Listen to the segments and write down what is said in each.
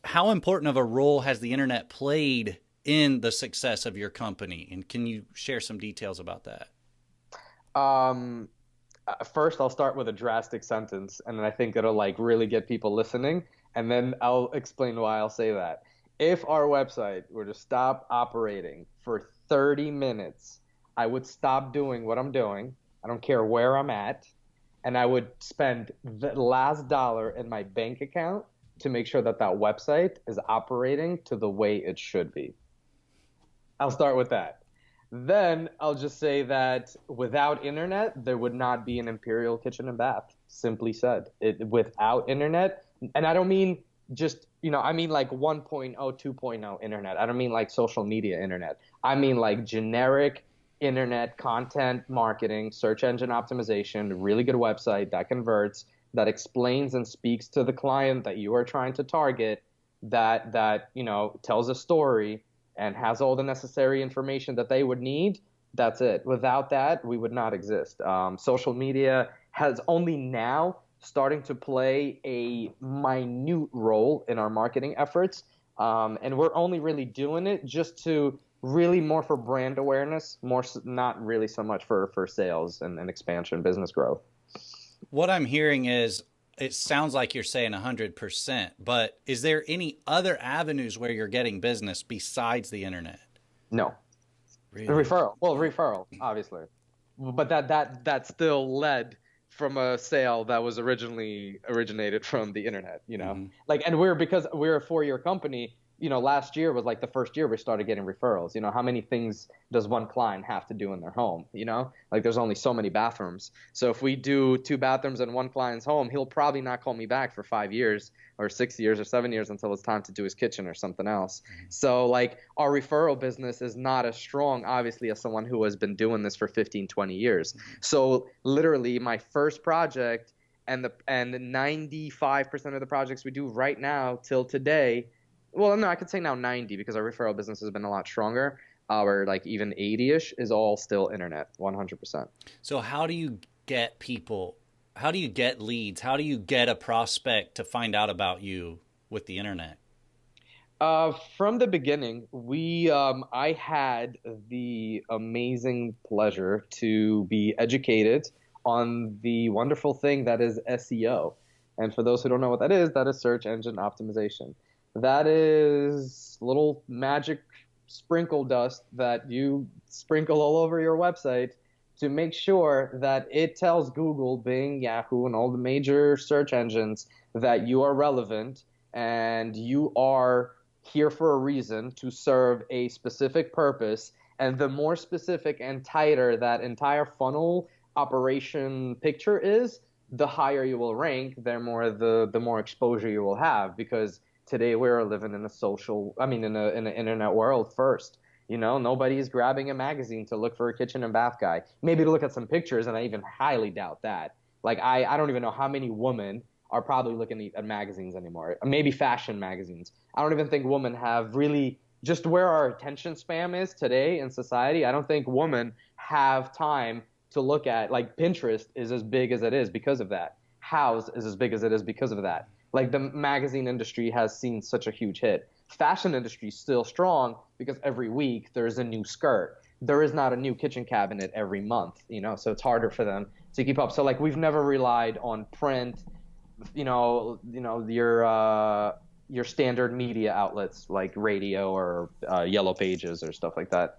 How important of a role has the internet played in the success of your company? And can you share some details about that? Um, First, I'll start with a drastic sentence, and then I think it'll like really get people listening, and then I'll explain why I'll say that. If our website were to stop operating for 30 minutes, I would stop doing what I'm doing. I don't care where I'm at, and I would spend the last dollar in my bank account to make sure that that website is operating to the way it should be. I'll start with that. Then I'll just say that without internet, there would not be an Imperial Kitchen and Bath. Simply said, without internet, and I don't mean just, I mean like 1.0, 2.0 internet. I don't mean like social media internet. I mean like generic internet content marketing, search engine optimization, really good website that converts, that explains and speaks to the client that you are trying to target, that tells a story and has all the necessary information that they would need. That's it. Without that, we would not exist. Social media has only now starting to play a minute role in our marketing efforts. And we're only really doing it just to really more for brand awareness, not really so much for sales and expansion, business growth. What I'm hearing is it sounds like you're saying 100%, but is there any other avenues where you're getting business besides the internet? No. Really? Referral. Well, referral, obviously. But that still led from a sale that was originally originated from the internet. Hmm. Like, and because we're a 4-year company, last year was like the first year we started getting referrals. How many things does one client have to do in their home? Like there's only so many bathrooms. So if we do 2 bathrooms in one client's home, he'll probably not call me back for 5 years or 6 years or 7 years until it's time to do his kitchen or something else. So like our referral business is not as strong, obviously, as someone who has been doing this for 15, 20 years. So literally my first project and the 95% of the projects we do right now till today, well, no, I could say now 90 because our referral business has been a lot stronger. Our like even 80-ish is all still internet, 100%. So, how do you get people? How do you get leads? How do you get a prospect to find out about you with the internet? From the beginning, I had the amazing pleasure to be educated on the wonderful thing that is SEO. And for those who don't know what that is search engine optimization. That is little magic sprinkle dust that you sprinkle all over your website to make sure that it tells Google, Bing, Yahoo, and all the major search engines that you are relevant and you are here for a reason to serve a specific purpose. And the more specific and tighter that entire funnel operation picture is, the higher you will rank, the more exposure you will have because today we're living in a in an internet world first. Nobody's grabbing a magazine to look for a kitchen and bath guy. Maybe to look at some pictures, and I even highly doubt that. Like I don't even know how many women are probably looking at magazines anymore. Maybe fashion magazines. I don't even think women have really just where our attention spam is today in society. I don't think women have time to look at like Pinterest is as big as it is because of that. House is as big as it is because of that. Like the magazine industry has seen such a huge hit. Fashion industry is still strong because every week there's a new skirt. There is not a new kitchen cabinet every month, so it's harder for them to keep up. So like we've never relied on print, your standard media outlets like radio or Yellow Pages or stuff like that.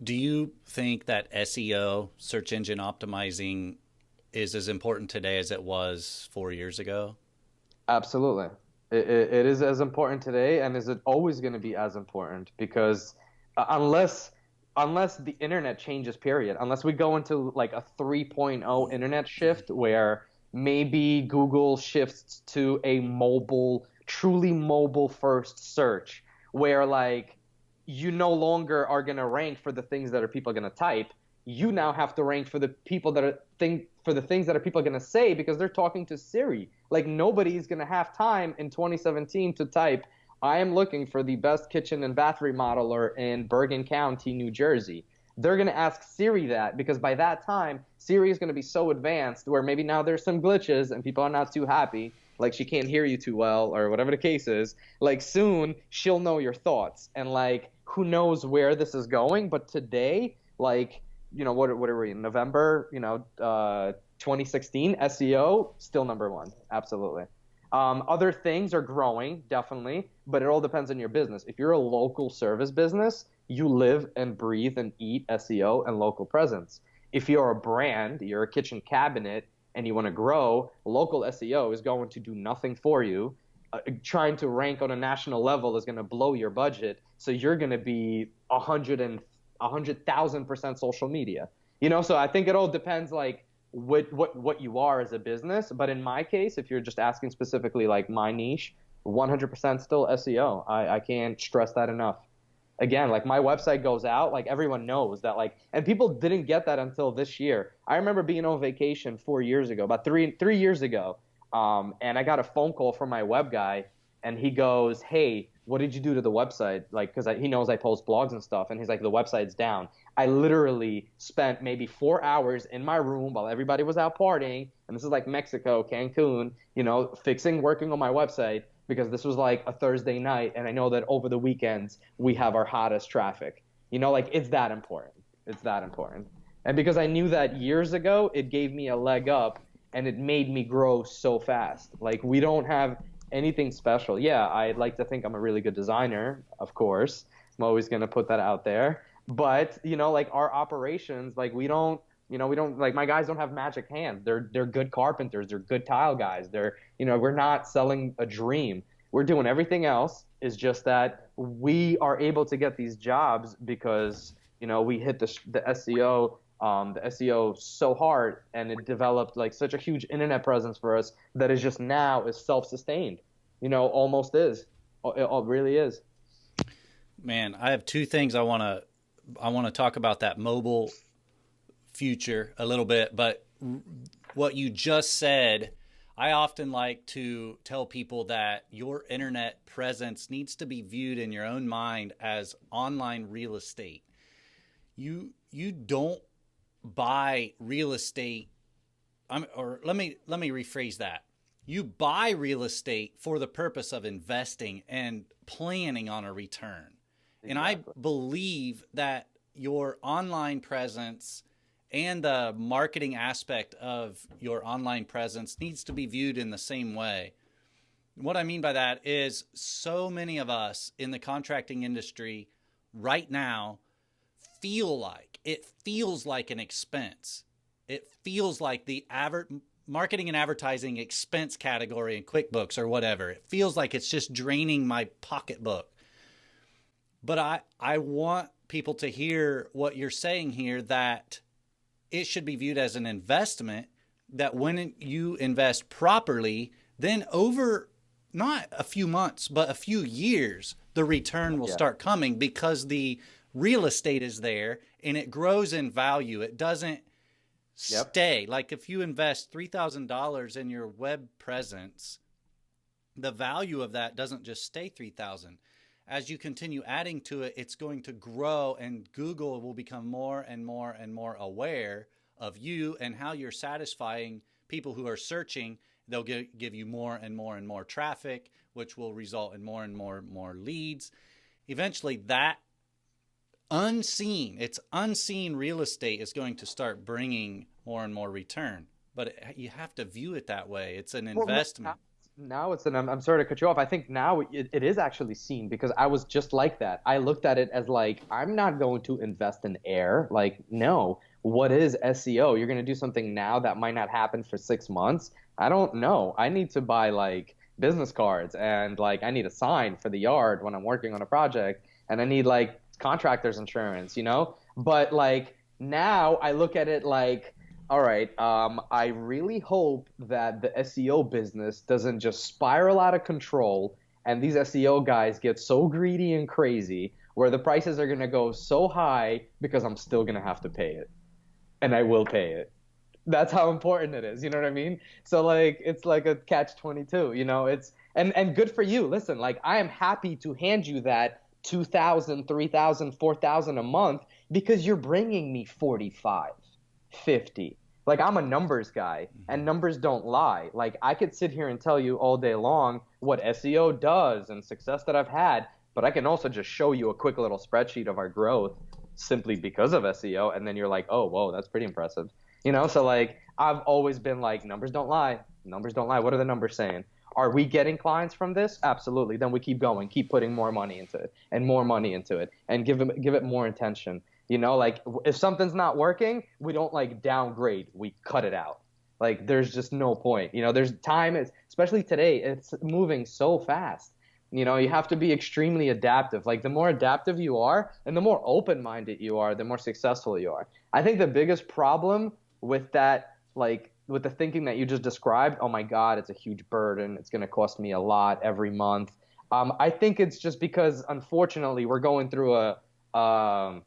Do you think that SEO, search engine optimizing, is as important today as it was 4 years ago? Absolutely. It is as important today, and is it always going to be as important? Because unless the internet changes, period, unless we go into like a 3.0 internet shift where maybe Google shifts to a truly mobile first search, where like you no longer are going to rank for the things that are people going to type. You now have to rank for the people that are for the things that are people going to say because they're talking to Siri. Like nobody's going to have time in 2017 to type, I am looking for the best kitchen and bath remodeler in Bergen County, New Jersey. They're going to ask Siri that because by that time, Siri is going to be so advanced where maybe now there's some glitches and people are not too happy. like she can't hear you too well or whatever the case is, like soon she'll know your thoughts. And like who knows where this is going, but today, like, what are we in November, 2016, SEO still number one. Absolutely. Other things are growing, definitely, but it all depends on your business. If you're a local service business, you live and breathe and eat SEO and local presence. If you're a brand, you're a kitchen cabinet, and you want to grow, local SEO is going to do nothing for you. Trying to rank on a national level is going to blow your budget. So you're going to be 100,000% social media. So I think it all depends, like, what you are as a business. But in my case, if you're just asking specifically like my niche, 100% still SEO. I can't stress that enough. Again, like my website goes out, like everyone knows that, like, and people didn't get that until this year. I remember being on vacation 4 years ago, about three years ago, and I got a phone call from my web guy, and he goes, "Hey, what did you do to the website?" Like, because he knows I post blogs and stuff, and he's like, "The website's down." I literally spent maybe 4 hours in my room while everybody was out partying, and this is like Mexico, Cancun, working on my website, because this was like a Thursday night, and I know that over the weekends we have our hottest traffic. Like it's that important. It's that important. And because I knew that years ago, it gave me a leg up, and it made me grow so fast. Like we don't have anything special. Yeah, I'd like to think I'm a really good designer, of course. I'm always going to put that out there. But, like our operations, like we don't, like my guys don't have magic hands. They're good carpenters. They're good tile guys. We're not selling a dream. We're doing everything else. Is just that we are able to get these jobs because, we hit the SEO so hard, and it developed like such a huge internet presence for us that is just now is self-sustained. Almost is. It really is. Man, I have two things I want to talk about that mobile future a little bit, but what you just said, I often like to tell people that your internet presence needs to be viewed in your own mind as online real estate. You don't buy real estate, or let me rephrase that. You buy real estate for the purpose of investing and planning on a return. Exactly. And I believe that your online presence and the marketing aspect of your online presence needs to be viewed in the same way. What I mean by that is so many of us in the contracting industry right now feels like an expense. It feels like the marketing and advertising expense category in QuickBooks or whatever. It feels like it's just draining my pocketbook. But I want people to hear what you're saying here, that it should be viewed as an investment, that when you invest properly, then over not a few months, but a few years, the return will start coming, because the real estate is there and it grows in value. It doesn't stay. Like if you invest $3,000 in your web presence, the value of that doesn't just stay $3,000. As you continue adding to it, it's going to grow, and Google will become more and more and more aware of you and how you're satisfying people who are searching. They'll give you more and more and more traffic, which will result in more and more leads. Eventually, that unseen real estate is going to start bringing more and more return. But you have to view it that way. It's an investment. Now it's I'm sorry to cut you off. I think now it is actually seen, because I was just like that. I looked at it as like, I'm not going to invest in air. Like, no. What is SEO? You're going to do something now that might not happen for 6 months. I don't know. I need to buy like business cards, and like I need a sign for the yard when I'm working on a project, and I need like contractor's insurance, But like now I look at it like, all right, I really hope that the SEO business doesn't just spiral out of control and these SEO guys get so greedy and crazy where the prices are going to go so high, because I'm still going to have to pay it. And I will pay it. That's how important it is. You know what I mean? So like, it's like a catch-22, it's, and good for you. Listen, like I am happy to hand you that $2,000, $3,000, $4,000 a month, because you're bringing me 45, 50. Like, I'm a numbers guy, and numbers don't lie. Like, I could sit here and tell you all day long what SEO does and success that I've had, but I can also just show you a quick little spreadsheet of our growth simply because of SEO, and then you're like, oh, whoa, that's pretty impressive. So like, I've always been like, numbers don't lie. Numbers don't lie. What are the numbers saying? Are we getting clients from this? Absolutely. Then we keep going, keep putting more money into it and more money into it, and give it more attention. Like, if something's not working, we don't like downgrade. We cut it out. Like, there's just no point. There's time, especially today, it's moving so fast. You have to be extremely adaptive. Like, the more adaptive you are and the more open-minded you are, the more successful you are. I think the biggest problem with that, like, with the thinking that you just described, oh my God, it's a huge burden, it's going to cost me a lot every month. I think it's just because, unfortunately, we're going through a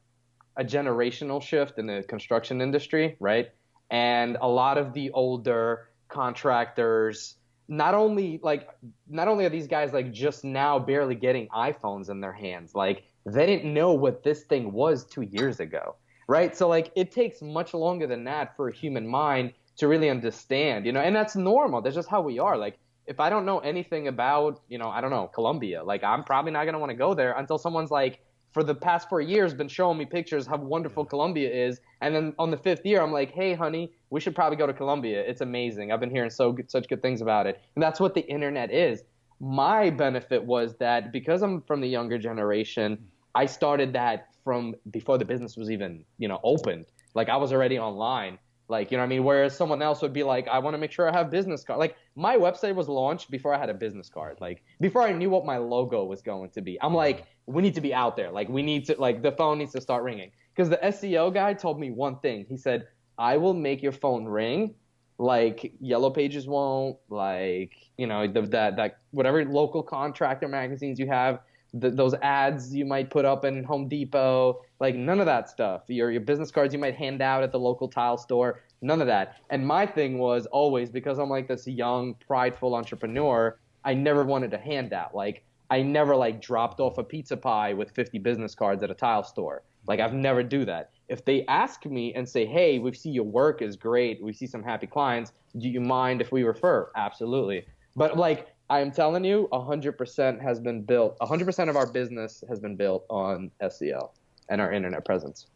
generational shift in the construction industry, right? And a lot of the older contractors, not only are these guys like just now barely getting iPhones in their hands, like, they didn't know what this thing was 2 years ago, right? So like, it takes much longer than that for a human mind to really understand, and that's normal. That's just how we are. Like, if I don't know anything about, I don't know, Colombia, like, I'm probably not going to want to go there until someone's like, for the past 4 years, been showing me pictures how wonderful Colombia is. And then on the 5th year, I'm like, hey, honey, we should probably go to Colombia. It's amazing. I've been hearing such good things about it. And that's what the internet is. My benefit was that because I'm from the younger generation, I started that from before the business was even, opened. Like, I was already online. Like, you know what I mean? Whereas someone else would be like, I want to make sure I have business card. Like, my website was launched before I had a business card. Like, before I knew what my logo was going to be. I'm like, we need to be out there. Like, we need to, like, the phone needs to start ringing. Because the SEO guy told me one thing. He said, I will make your phone ring like Yellow Pages won't, like, that whatever local contractor magazines you have, those ads you might put up in Home Depot, like, none of that stuff. Your business cards you might hand out at the local tile store, none of that. And my thing was always, because I'm like this young, prideful entrepreneur, I never wanted a handout. Like, I never like dropped off a pizza pie with 50 business cards at a tile store. Like, I've never do that. If they ask me and say, hey, we see your work is great, we see some happy clients, do you mind if we refer? Absolutely. But like, I am telling you, 100% has been built. 100% of our business has been built on SEO and our internet presence.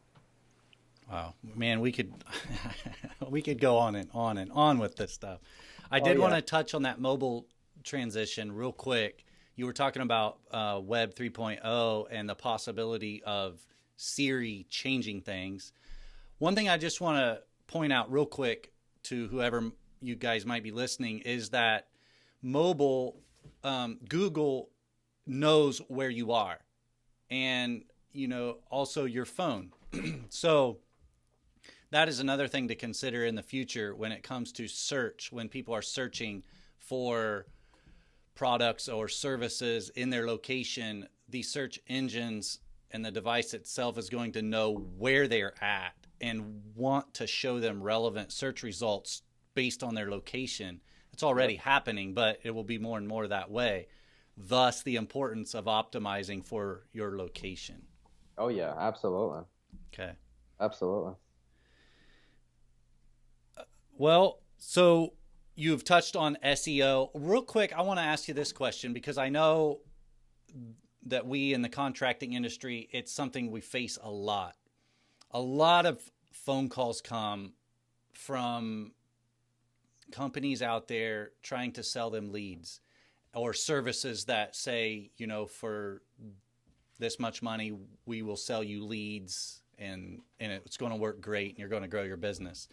Wow, man, we could go on and on and on with this stuff. I did want to touch on that mobile transition real quick. You were talking about Web 3.0 and the possibility of Siri changing things. One thing I just want to point out real quick to whoever you guys might be listening is that mobile, Google knows where you are, and also your phone. So that is another thing to consider in the future when it comes to search, when people are searching for products or services in their location. The search engines and the device itself is going to know where they're at and want to show them relevant search results based on their location. It's already happening, but it will be more and more that way. Thus, the importance of optimizing for your location. Oh, yeah, absolutely. Okay. Absolutely. Well, so you've touched on SEO. Real quick, I want to ask you this question because I know that we in the contracting industry, it's something we face a lot. A lot of phone calls come from companies out there trying to sell them leads or services that say, for this much money, we will sell you leads and it's going to work great and you're going to grow your business.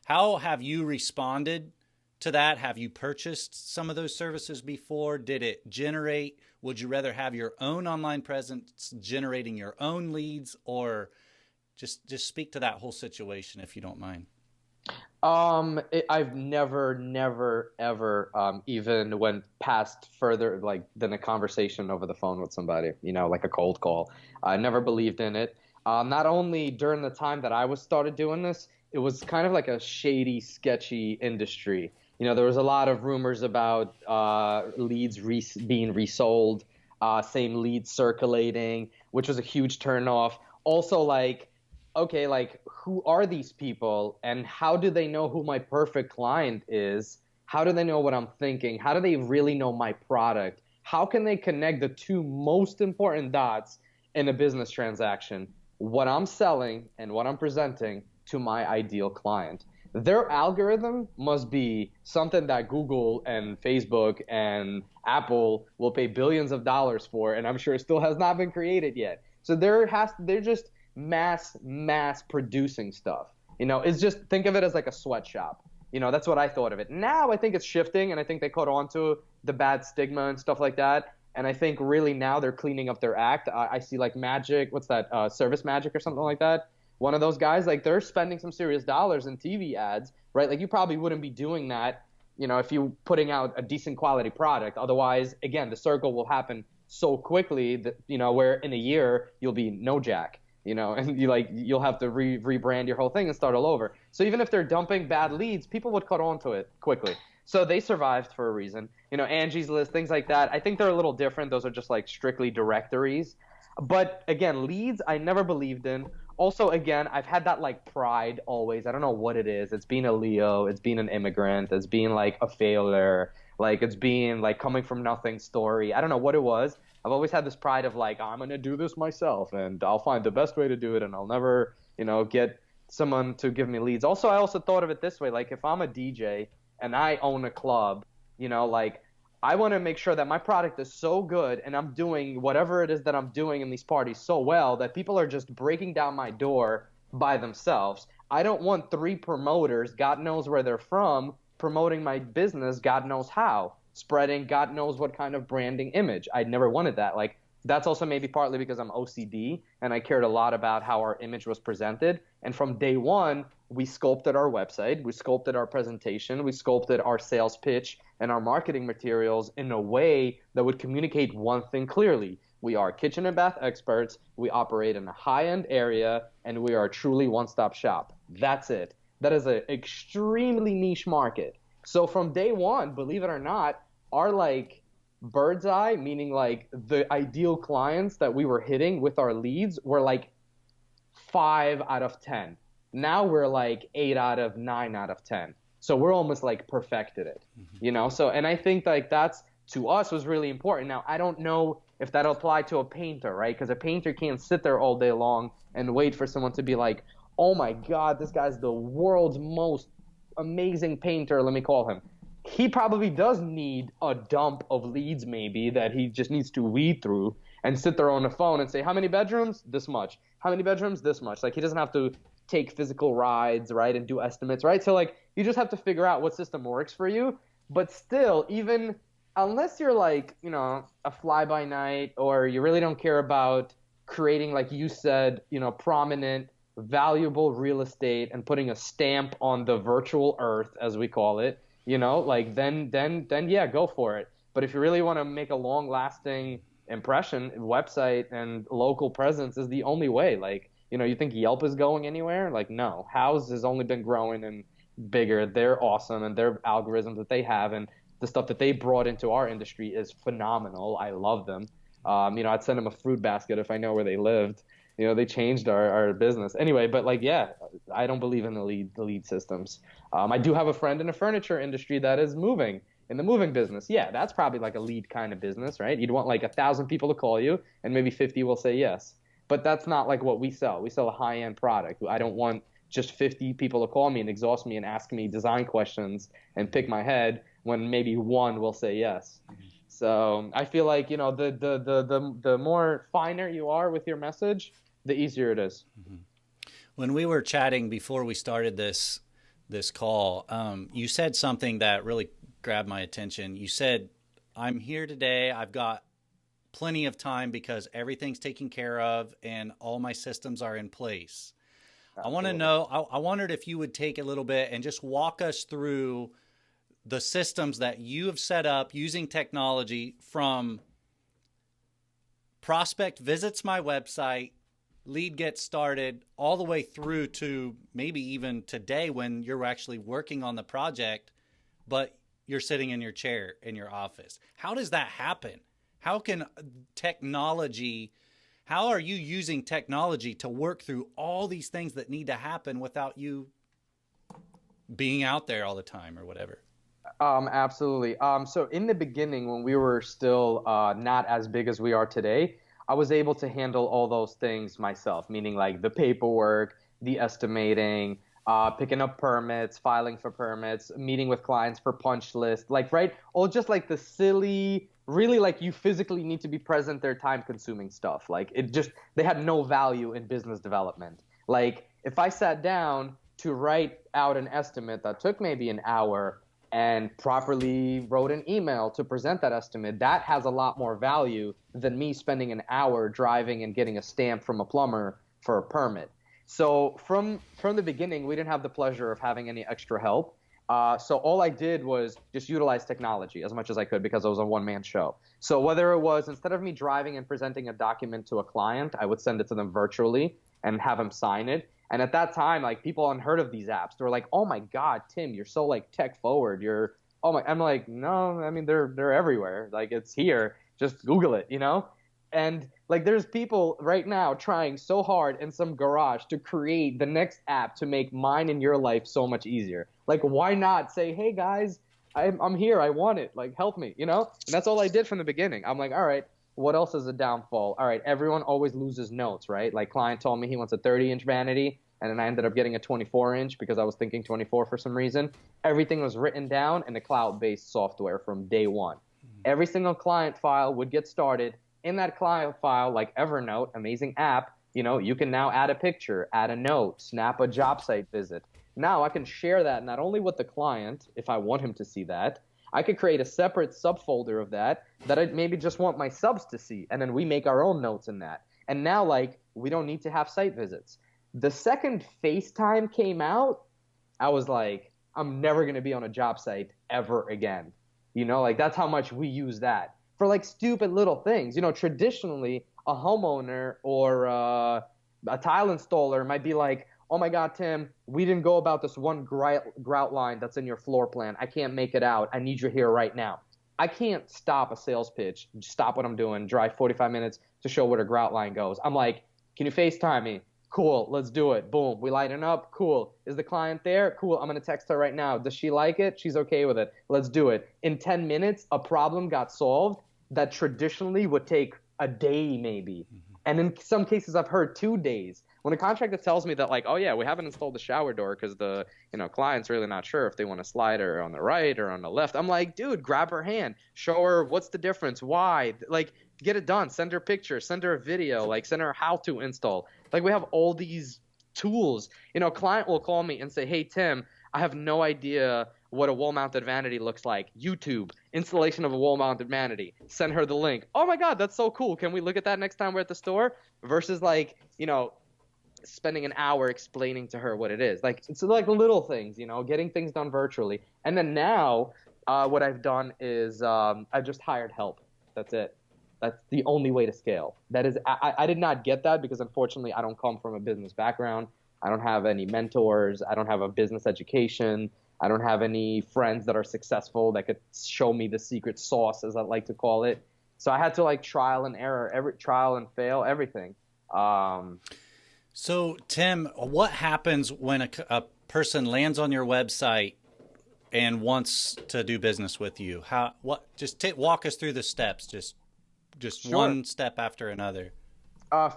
How have you responded to that? Have you purchased some of those services before? Did it generate? Would you rather have your own online presence generating your own leads, or just speak to that whole situation if you don't mind? I've never, ever, even went past further, like, than a conversation over the phone with somebody, like a cold call. I never believed in it. Not only during the time that I started doing this, it was kind of like a shady, sketchy industry. There was a lot of rumors about leads being resold, same leads circulating, which was a huge turnoff. Also, like, okay, like who are these people and how do they know who my perfect client is? How do they know what I'm thinking? How do they really know my product? How can they connect the two most important dots in a business transaction? What I'm selling and what I'm presenting to my ideal client. Their algorithm must be something that Google and Facebook and Apple will pay billions of dollars for, and I'm sure it still has not been created yet. So they're just mass producing stuff. It's just, think of it as like a sweatshop. That's what I thought of it. Now I think it's shifting, and I think they caught on to the bad stigma and stuff like that. And I think really now they're cleaning up their act. I see like Magic, what's that, Service Magic or something like that. One of those guys, like they're spending some serious dollars in TV ads, right? Like you probably wouldn't be doing that, if you putting out a decent quality product. Otherwise, again, the circle will happen so quickly that, where in a year you'll be no jack. And you'll have to rebrand your whole thing and start all over. So even if they're dumping bad leads, people would cut onto it quickly. So they survived for a reason. Angie's List, things like that. I think they're a little different. Those are just like strictly directories. But again, leads I never believed in. Also, again, I've had that like pride always. I don't know what it is. It's being a Leo. It's being an immigrant. It's being like a failure. Like it's being like coming from nothing story. I don't know what it was. I've always had this pride of like, I'm going to do this myself and I'll find the best way to do it and I'll never, get someone to give me leads. Also, I also thought of it this way. Like if I'm a DJ and I own a club, like I want to make sure that my product is so good and I'm doing whatever it is that I'm doing in these parties so well that people are just breaking down my door by themselves. I don't want 3 promoters, God knows where they're from, promoting my business, God knows how, spreading God knows what kind of branding image. I never wanted that. Like that's also maybe partly because I'm OCD and I cared a lot about how our image was presented. And from day one, we sculpted our website, we sculpted our presentation, we sculpted our sales pitch and our marketing materials in a way that would communicate one thing clearly. We are kitchen and bath experts, we operate in a high-end area, and we are a truly one-stop shop. That's it. That is an extremely niche market. So from day one, believe it or not, our like bird's eye, meaning like the ideal clients that we were hitting with our leads were like 5 out of 10. Now we're like 8 out of 9 out of 10. So we're almost like perfected it, So, and I think like that's to us was really important. Now, I don't know if that'll apply to a painter, right? Because a painter can't sit there all day long and wait for someone to be like, oh my God, this guy's the world's most amazing painter, let me call him. He probably does need a dump of leads maybe that he just needs to weed through and sit there on the phone and say, how many bedrooms? This much. How many bedrooms? This much. Like he doesn't have to take physical rides, right, and do estimates, right? So like you just have to figure out what system works for you. But still, even unless you're like, a fly-by-night or you really don't care about creating, like you said, prominent, valuable real estate and putting a stamp on the virtual earth, as we call it, like then yeah, go for it. But if you really want to make a long-lasting impression, website and local presence is the only way. Like, you think Yelp is going anywhere? Like, no. Houzz has only been growing and bigger. They're awesome, and their algorithms that they have and the stuff that they brought into our industry is phenomenal. I love them. I'd send them a fruit basket if I know where they lived. They changed our business. Anyway, but like, yeah, I don't believe in the lead systems. I do have a friend in the furniture industry that is moving, in the moving business. Yeah, that's probably like a lead kind of business, right? You'd want like 1,000 people to call you and maybe 50 will say yes. But that's not like what we sell. We sell a high-end product. I don't want just 50 people to call me and exhaust me and ask me design questions and pick my head when maybe one will say yes. So I feel like, the more finer you are with your message, the easier it is. When we were chatting before we started this call, you said something that really grabbed my attention. You said, I'm here today. I've got plenty of time because everything's taken care of and all my systems are in place. Absolutely. I want to know, I wondered if you would take a little bit and just walk us through the systems that you have set up using technology from prospect visits my website, lead gets started, all the way through to maybe even today when you're actually working on the project, but you're sitting in your chair in your office. How does that happen? How can technology, how are you using technology to work through all these things that need to happen without you being out there all the time or whatever? Absolutely. So in the beginning, when we were still not as big as we are today, I was able to handle all those things myself, meaning like the paperwork, the estimating, picking up permits, filing for permits, meeting with clients for punch list, like, right? All just like the silly, really like you physically need to be present, they're time consuming stuff. Like it just, they had no value in business development. Like if I sat down to write out an estimate that took maybe an hour and properly wrote an email to present that estimate, that has a lot more value than me spending an hour driving and getting a stamp from a plumber for a permit. So from the beginning, we didn't have the pleasure of having any extra help. So all I did was just utilize technology as much as I could because I was a one-man show. So whether it was instead of me driving and presenting a document to a client, I would send it to them virtually and have them sign it. And at that time, like people unheard of these apps. They were like, "Oh my God, Tim, you're so like tech forward. You're oh my." I'm like, "No, I mean they're everywhere. Like it's here. Just Google it, you know." And like there's people right now trying so hard in some garage to create the next app to make mine and your life so much easier. Like why not say, "Hey guys, I'm here. I want it. Like help me," you know? And that's all I did from the beginning. I'm like, all right, what else is a downfall? All right, everyone always loses notes, right? Like client told me he wants a 30-inch vanity, and then I ended up getting a 24-inch because I was thinking 24 for some reason. Everything was written down in a cloud-based software from day one. Every single client file would get started. In that client file, like Evernote, amazing app, you know, you can now add a picture, add a note, snap a job site visit. Now I can share that not only with the client, if I want him to see that, I could create a separate subfolder of that I maybe just want my subs to see, and then we make our own notes in that. And now, like, we don't need to have site visits. The second FaceTime came out, I was like, I'm never going to be on a job site ever again. You know, like that's how much we use that for like stupid little things. You know, traditionally a homeowner or a tile installer might be like, "Oh my God, Tim, we didn't go about this one grout line that's in your floor plan. I can't make it out. I need you here right now." I can't stop a sales pitch, stop what I'm doing, drive 45 minutes to show where the grout line goes. I'm like, "Can you FaceTime me?" Cool, let's do it. Boom, we lighten up. Cool. Is the client there? Cool, I'm going to text her right now. Does she like it? She's okay with it. Let's do it. In 10 minutes, a problem got solved that traditionally would take a day maybe. And in some cases, I've heard 2 days. When a contractor tells me that, like, "Oh yeah, we haven't installed the shower door because the client's really not sure if they want to slide her on the right or on the left," I'm like, dude, grab her hand, show her what's the difference, why, like, get it done, send her pictures, send her a video, like, send her how to install. Like, we have all these tools. A client will call me and say, "Hey Tim, I have no idea what a wall-mounted vanity looks like. YouTube, installation of a wall-mounted vanity." Send her the link. Oh my God, that's so cool. Can we look at that next time we're at the store? Versus like, spending an hour explaining to her what it is. Like, it's like little things, getting things done virtually. And then now, what I've done is I've just hired help. That's it. That's the only way to scale. That is, I did not get that because unfortunately I don't come from a business background. I don't have any mentors. I don't have a business education. I don't have any friends that are successful that could show me the secret sauce, as I like to call it. So I had to like trial and error, trial and fail, everything. So Tim, what happens when a person lands on your website and wants to do business with you? Walk us through the steps, just Sure. One step after another.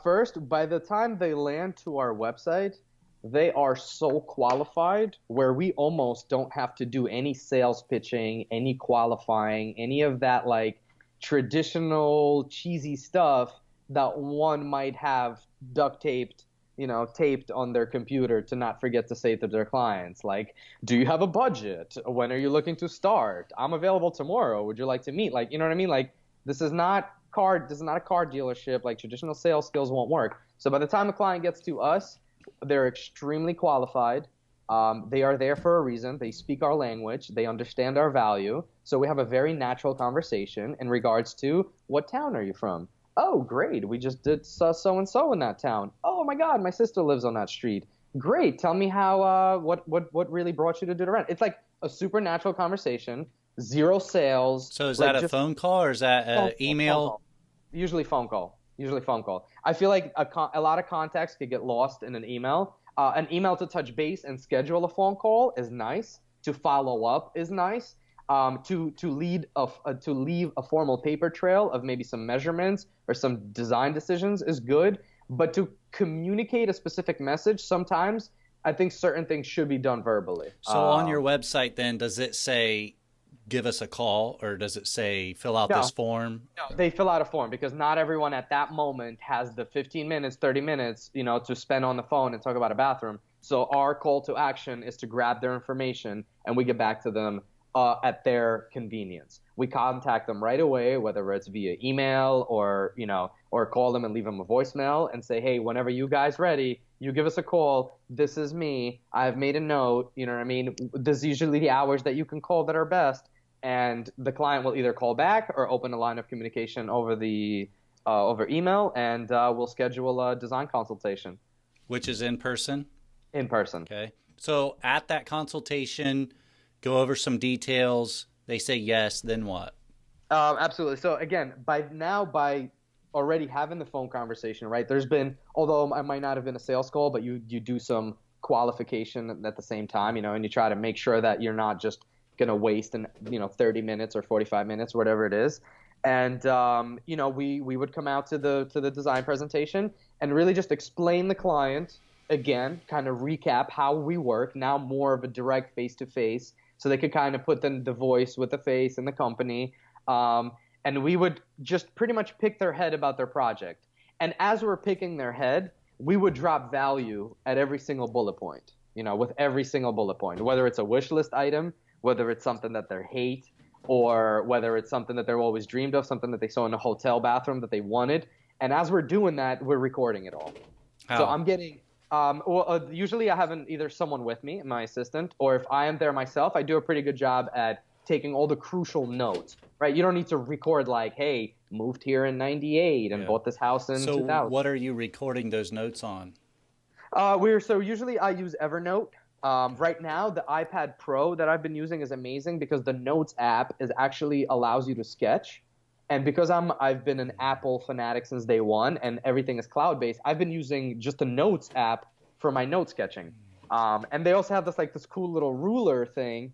First, by the time they land to our website, they are so qualified where we almost don't have to do any sales pitching, any qualifying, any of that like traditional cheesy stuff that one might have duct taped, taped on their computer to not forget to say to their clients. Like, "Do you have a budget? When are you looking to start? I'm available tomorrow. Would you like to meet?" Like, you know what I mean? Like, this is not a car dealership. Like, traditional sales skills won't work. So by the time a client gets to us, they're extremely qualified. They are there for a reason. They speak our language. They understand our value. So we have a very natural conversation in regards to, "What town are you from?" "Oh, great. We just did so-and-so in that town." "Oh my God, my sister lives on that street." "Great. Tell me how, what really brought you to do the rent?" It's like a supernatural conversation, zero sales. So is that a phone call or is that an email? Phone call. Usually phone call. Usually phone call. I feel like a lot of context could get lost in an email. An email to touch base and schedule a phone call is nice. To follow up is nice. To leave a formal paper trail of maybe some measurements or some design decisions is good. But to communicate a specific message, sometimes I think certain things should be done verbally. So on your website, then, does it say give us a call, or does it say fill out this No, form? no, they fill out a form because not everyone at that moment has the 15 minutes, 30 minutes, to spend on the phone and talk about a bathroom. So our call to action is to grab their information and we get back to them at their convenience. We contact them right away, whether it's via email or call them and leave them a voicemail and say, hey, whenever you guys ready, you give us a call. This is me. I've made a note. You know what I mean? This is usually the hours that you can call that are best. And the client will either call back or open a line of communication over email, and we'll schedule a design consultation. Which is in person? In person. Okay. So at that consultation, go over some details. They say yes, then what? Absolutely. So again, by already having the phone conversation, right? There's been, although I might not have been a sales call, but you do some qualification at the same time, and you try to make sure that you're not just going to waste 30 minutes or 45 minutes, whatever it is. And we would come out to the design presentation and really just explain the client again, kind of recap how we work, now more of a direct face-to-face, so they could kind of put the voice with the face in the company. And we would just pretty much pick their head about their project. And as we're picking their head, we would drop value at every single bullet point, with every single bullet point, whether it's a wish list item, whether it's something that they hate, or whether it's something that they're always dreamed of, something that they saw in a hotel bathroom that they wanted. And as we're doing that, we're recording it all. How? So I'm getting usually I have either someone with me, my assistant, or if I am there myself, I do a pretty good job at taking all the crucial notes, right? You don't need to record like, hey, moved here in 98 and bought this house in 2000. So what are you recording those notes on? So usually I use Evernote. Right now, the iPad Pro that I've been using is amazing because the Notes app actually allows you to sketch. And because I've been an Apple fanatic since day one and everything is cloud-based, I've been using just the Notes app for my note sketching. And they also have this cool little ruler thing.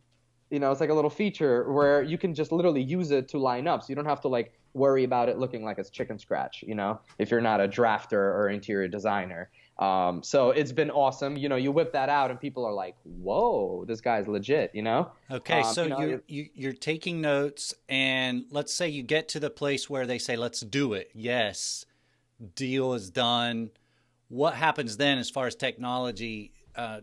It's like a little feature where you can just literally use it to line up. So you don't have to worry about it looking like it's chicken scratch, if you're not a drafter or interior designer. So it's been awesome. You whip that out and people are like, whoa, this guy's legit, Okay, so you're taking notes, and let's say you get to the place where they say, let's do it. Yes, deal is done. What happens then as far as technology?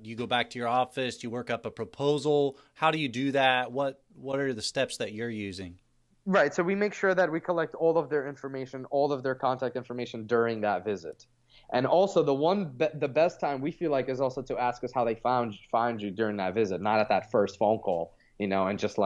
You go back to your office, you work up a proposal. How do you do that? What are the steps that you're using? Right, so we make sure that we collect all of their information, all of their contact information during that visit. And also the best time we feel like is also to ask us how they find you during that visit, not at that first phone call, and just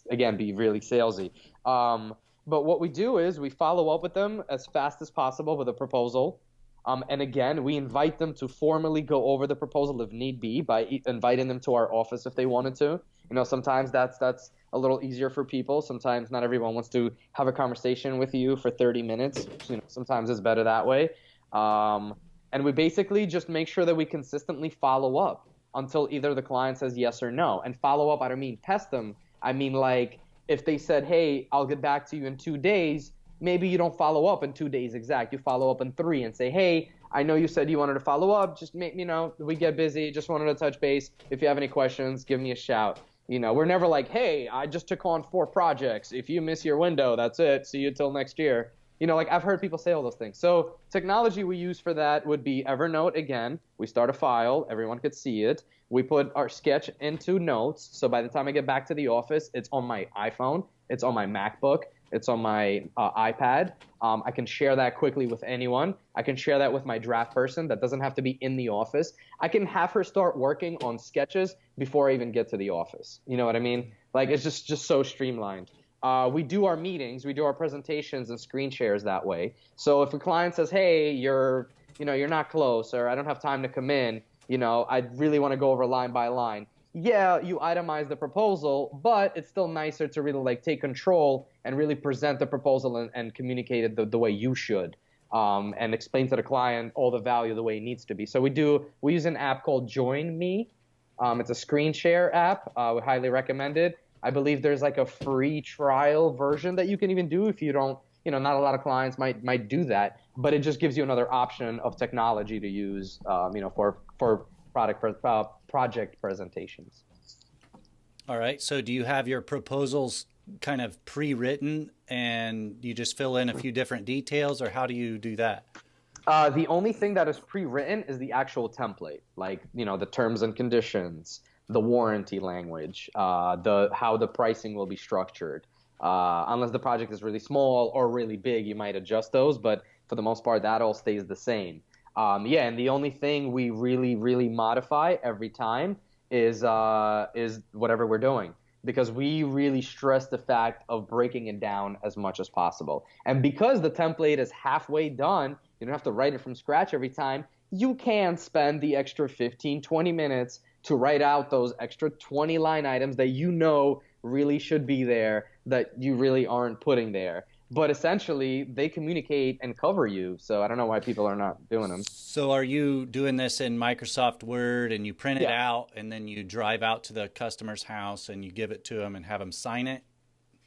again, be really salesy. But what we do is we follow up with them as fast as possible with a proposal. And again, we invite them to formally go over the proposal if need be by inviting them to our office if they wanted to. Sometimes that's a little easier for people. Sometimes not everyone wants to have a conversation with you for 30 minutes. Sometimes it's better that way. And we basically just make sure that we consistently follow up until either the client says yes or no. And follow up, I don't mean test them. I mean, if they said, hey, I'll get back to you in 2 days, maybe you don't follow up in 2 days exact. You follow up in 3 and say, hey, I know you said you wanted to follow up. Just we get busy. Just wanted to touch base. If you have any questions, give me a shout. We're never like, hey, I just took on 4 projects. If you miss your window, that's it. See you till next year. I've heard people say all those things. So technology we use for that would be Evernote again. We start a file. Everyone could see it. We put our sketch into Notes. So by the time I get back to the office, it's on my iPhone. It's on my MacBook. It's on my iPad. I can share that quickly with anyone. I can share that with my draft person that doesn't have to be in the office. I can have her start working on sketches before I even get to the office. You know what I mean? It's just so streamlined. We do our meetings, we do our presentations and screen shares that way. So if a client says, hey, you're not close, or I don't have time to come in, I really want to go over line by line. Yeah, you itemize the proposal, but it's still nicer to really take control and really present the proposal and communicate it the way you should. and explain to the client all the value the way it needs to be. So we use an app called Join Me. It's a screen share app. We highly recommend it. I believe there's like a free trial version that you can even do if you don't, not a lot of clients might do that, but it just gives you another option of technology to use, for project presentations. All right. So do you have your proposals kind of pre-written and you just fill in a few different details, or how do you do that? The only thing that is pre-written is the actual template, like, the terms and conditions, the warranty language, how the pricing will be structured. Unless the project is really small or really big, you might adjust those, but for the most part, that all stays the same. And the only thing we really, really modify every time is whatever we're doing, because we really stress the fact of breaking it down as much as possible. And because the template is halfway done, you don't have to write it from scratch every time. You can spend the extra 15, 20 minutes to write out those extra 20 line items that really should be there that you really aren't putting there. But essentially, they communicate and cover you. So I don't know why people are not doing them. So are you doing this in Microsoft Word and you print it out and then you drive out to the customer's house and you give it to them and have them sign it?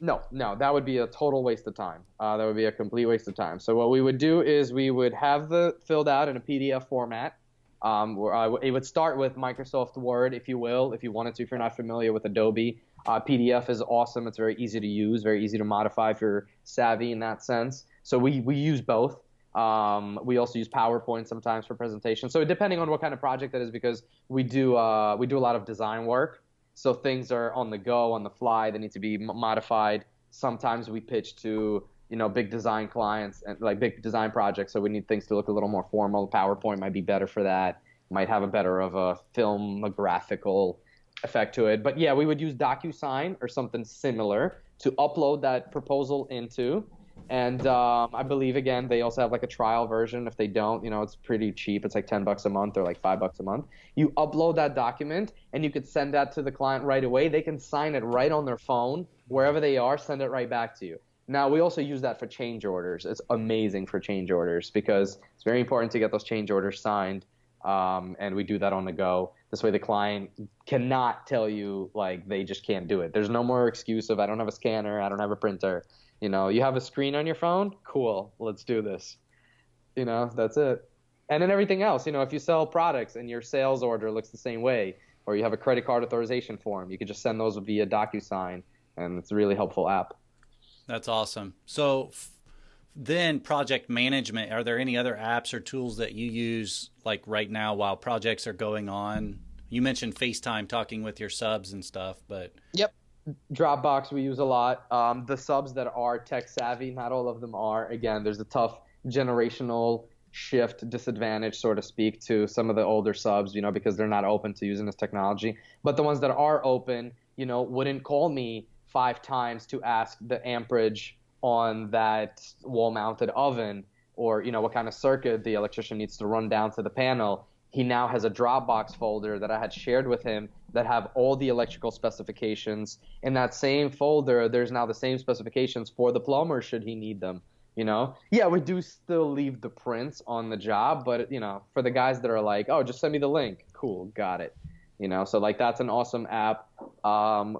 No, that would be a total waste of time. That would be a complete waste of time. So what we would do is we would have the filled out in a PDF format. It would start with Microsoft Word, if you will, if you wanted to, if you're not familiar with Adobe. PDF is awesome. It's very easy to use, very easy to modify if you're savvy in that sense. So we use both. We also use PowerPoint sometimes for presentations. So depending on what kind of project that is, because we do a lot of design work. So things are on the go, on the fly. They need to be modified. Sometimes we pitch to big design clients and like big design projects. So we need things to look a little more formal. PowerPoint might be better for that. Might have a better of a film, a graphical effect to it. But yeah, we would use DocuSign or something similar to upload that proposal into. And I believe, again, they also have like a trial version. If they don't, it's pretty cheap. It's like $10 a month or like $5 a month. You upload that document and you could send that to the client right away. They can sign it right on their phone, wherever they are, send it right back to you. Now, we also use that for change orders. It's amazing for change orders because it's very important to get those change orders signed. And we do that on the go. This way the client cannot tell you like they just can't do it. There's no more excuse of I don't have a scanner, I don't have a printer. You have a screen on your phone? Cool, let's do this. That's it. And then everything else, if you sell products and your sales order looks the same way, or you have a credit card authorization form, you can just send those via DocuSign, and it's a really helpful app. That's awesome. So then project management, are there any other apps or tools that you use like right now while projects are going on? You mentioned FaceTime, talking with your subs and stuff, but... Yep. Dropbox we use a lot. The subs that are tech savvy, not all of them are. Again, there's a tough generational shift disadvantage, so to speak, to some of the older subs, because they're not open to using this technology. But the ones that are open, wouldn't call me 5 times to ask the amperage on that wall-mounted oven or, what kind of circuit the electrician needs to run down to the panel. He now has a Dropbox folder that I had shared with him that have all the electrical specifications. In that same folder, there's now the same specifications for the plumber should he need them. Yeah, we do still leave the prints on the job, but, for the guys that are like, oh, just send me the link. Cool, got it. So like that's an awesome app.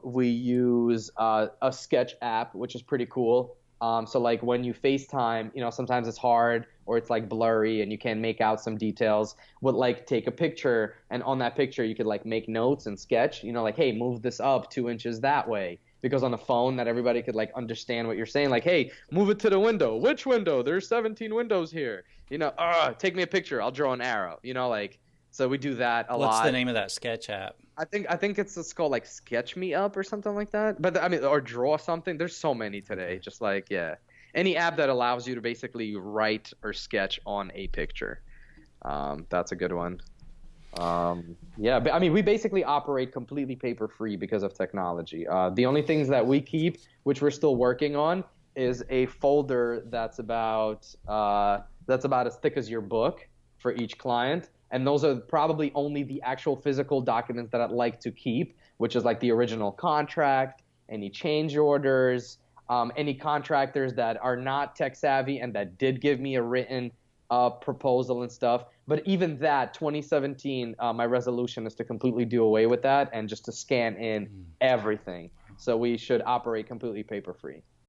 We use a sketch app, which is pretty cool. So like when you FaceTime, sometimes it's hard or it's like blurry and you can't make out some details. But like take a picture and on that picture you could like make notes and sketch, like, hey, move this up 2 inches that way. Because on the phone not everybody could like understand what you're saying. Like, hey, move it to the window. Which window? There's 17 windows here. Take me a picture. I'll draw an arrow. So we do that a lot. What's the name of that sketch app? I think it's called like Sketch Me Up or something like that. But or draw something. There's so many today. Just like, yeah, any app that allows you to basically write or sketch on a picture. That's a good one. Yeah, but we basically operate completely paper free because of technology. The only things that we keep, which we're still working on, is a folder that's about as thick as your book for each client. And those are probably only the actual physical documents that I'd like to keep, which is like the original contract, any change orders, any contractors that are not tech savvy and that did give me a written proposal and stuff. But even that, 2017, my resolution is to completely do away with that and just to scan in everything. So we should operate completely paper free.